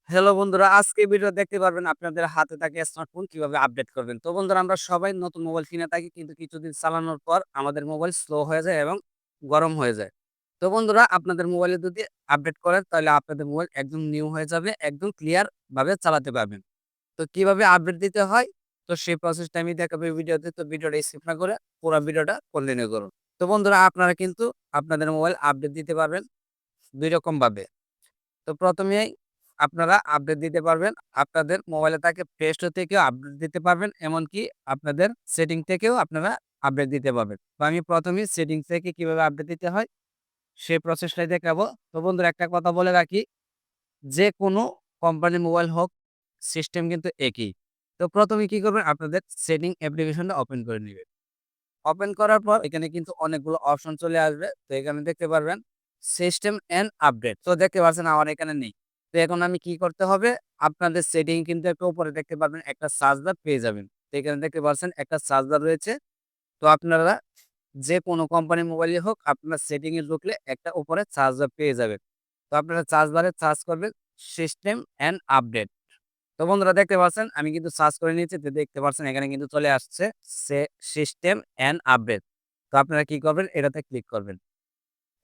Hello বন্ধুরা, আজকে video দেখতে পারবেন আপনাদের হাতে থাকা স্মার্টফোন কিভাবে আপডেট করবেন। তো বন্ধুরা, আমরা সবাই নতুন মোবাইল কিনে থাকি, কিন্তু কিছুদিন চালানোর পর আমাদের মোবাইল স্লো হয়ে যায় এবং গরম হয়ে যায়। তো বন্ধুরা, আপনাদের মোবাইলে যদি আপডেট করেন তাহলে আপনাদের মোবাইল একদম নিউ হয়ে যাবে, একদম ক্লিয়ার ভাবে চালাতে পারবেন। তো কিভাবে আপডেট দিতে হয়, তো সেই প্রসেসটা আমি দেখাবো এই ভিডিওতে। তো ভিডিওটা স্কিপ না করে পুরো ভিডিওটা কন্টিনিউ করুন। তো বন্ধুরা, আপনারা কিন্তু আপনাদের মোবাইল আপডেট দিতে পারবেন ২ রকম ভাবে। তো প্রথমেই আপনারা আপডেট দিতে পারবেন। আপনাদের মোবাইলে থাকে প্লে স্টোর থেকেও আপডেট দিতে পারবেন। এমনকি আপনাদের সেটিং থেকেও আপনারা আপডেট দিতে পারবেন। তো আমি প্রথমেই সেটিং থেকে কিভাবে আপডেট দিতে হয় সেই প্রসেসটাই দেখাবো। তো বন্ধুরা, একটা কথা বলে রাখি, যে কোনো কোম্পানির মোবাইল হোক, সিস্টেম কিন্তু একই। তো প্রথমে কি করবেন, আপনাদের সেটিং অ্যাপ্লিকেশনটা ওপেন করে নিবেন। ওপেন করার পর এখানে কিন্তু অনেকগুলো অপশন চলে আসবে। তো এখানে দেখতে পারবেন সিস্টেম এন্ড আপডেট। তো দেখতে পাচ্ছেন আমার এখানে নেই। তো এখন আমি কি করতে হবে, আপনাদের সেটিং কিন্তু একটু উপরে দেখতে পারবেন একটা সার্চ বার পেয়ে যাবেন। তো এখানে দেখতে পাচ্ছেন একটা সার্চ বার রয়েছে। তো আপনারা যে কোনো কোম্পানির মোবাইলই হোক, আপনার সেটিং এ ঢুকলে একটা উপরে সার্চ বার পেয়ে যাবেন। তো আপনারা সার্চ বারে সার্চ করবেন সিস্টেম এন্ড আপডেট। তো বন্ধুরা, দেখতে পাচ্ছেন আমি কিন্তু সার্চ করে নিয়েছি। তো দেখতে পাচ্ছেন এখানে কিন্তু চলে আসছে সিস্টেম এন্ড আপডেট। তো আপনারা কি করবেন, এটাতে ক্লিক করবেন।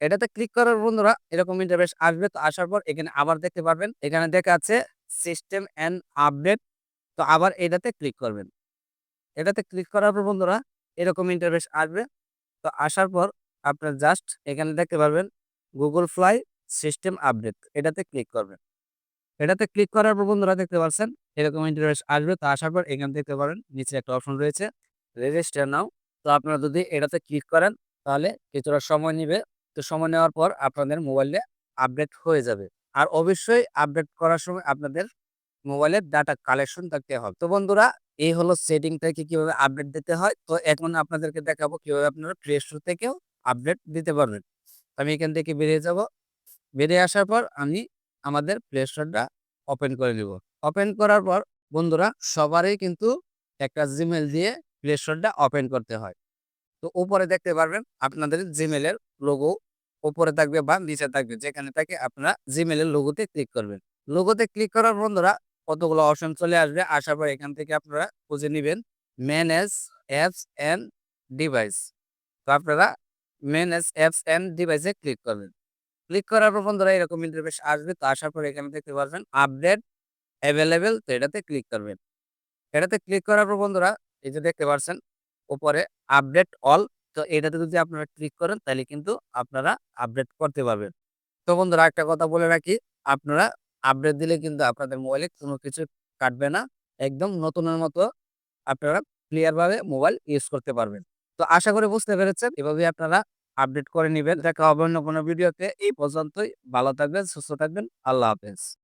এটাতে ক্লিক করার বন্ধুরা এরকম ইন্টারফেস আসবে। তো আসার পর এখানে আবার দেখতে পারবেন, এখানে দেখা আছে সিস্টেম এন্ড আপডেট। তো আবার এটাতে ক্লিক করবেন। এটাতে ক্লিক করার পর বন্ধুরা এরকম ইন্টারফেস আসবে। তো আসার পর আপনার জাস্ট এখানে দেখতে পারবেন গুগল ফ্লাই সিস্টেম আপডেট, এটাতে ক্লিক করবেন। এটাতে ক্লিক করার পর বন্ধুরা দেখতে পাচ্ছেন এরকম ইন্টারফেস আসবে। তো আসার পর এখানে দেখতে পারেন নিচে একটা অপশন রয়েছে রেজিস্টার নাও। তো আপনারা যদি এটাতে ক্লিক করেন তাহলে কিছুটা সময় নিবে। তো সময় নেওয়ার পর আপনাদের মোবাইলে আপডেট হয়ে যাবে। আর অবশ্যই আপডেট করার সময় আপনাদের মোবাইলের ডাটা কালেকশন থাকতে হবে। তো বন্ধুরা, এই হলো সেটিং থেকে কিভাবে আপডেট দিতে হয়। তো এখন আপনাদেরকে দেখাবো কিভাবে আপনারা প্লে স্টোর থেকেও আপডেট দিতে পারবেন। আমি এখান থেকে বেরিয়ে যাব। বেরিয়ে আসার পর আমি আমাদের প্লে স্টোরটা ওপেন করে নিব। ওপেন করার পর বন্ধুরা, সবারই কিন্তু একটা জিমেইল দিয়ে প্লে স্টোরটা ওপেন করতে হয়। তো উপরে দেখতে পারবেন আপনাদের জিমেইলের লোগো উপরে থাকবে বা নিচে থাকবে, যেখানে থাকে আপনারা জিমেইলের লোগোতে ক্লিক করবেন। লোগোতে ক্লিক করার বন্ধুরা কতগুলো অপশন চলে আসবে। আসার পর এখান থেকে আপনারা খুঁজে নিবেন ম্যানেজ অ্যাপস এন্ড ডিভাইস। তো আপনারা ম্যানেজ অ্যাপস এন্ড ডিভাইসে ক্লিক করবেন। ক্লিক করার পর বন্ধুরা এরকম ইন্টারফেস আসবে। তো আসার পর এখানে দেখতে পারবেন আপডেট অ্যাভেলেবেল। তো এটাতে ক্লিক করবেন। এটাতে ক্লিক করার পর বন্ধুরা এই যে দেখতে পাচ্ছেন উপরে আপডেট অল। তো এটাতে যদি আপনারা ক্লিক করেন তাহলে কিন্তু আপনারা আপডেট করতে পারবেন। তো বন্ধুরা, একটা কথা বলে রাখি, আপনারা আপডেট দিলে কিন্তু আপনাদের মোবাইলে কোনো কিছু কাটবে না। একদম নতুনের মতো আপনারা ক্লিয়ার ভাবে মোবাইল ইউজ করতে পারবেন। তো আশা করি বুঝতে পেরেছেন। এভাবে আপনারা আপডেট করে নিবেন। দেখা হবে অন্য কোনো ভিডিওতে। এই পর্যন্তই। ভালো থাকবেন, সুস্থ থাকবেন। আল্লাহ হাফেজ।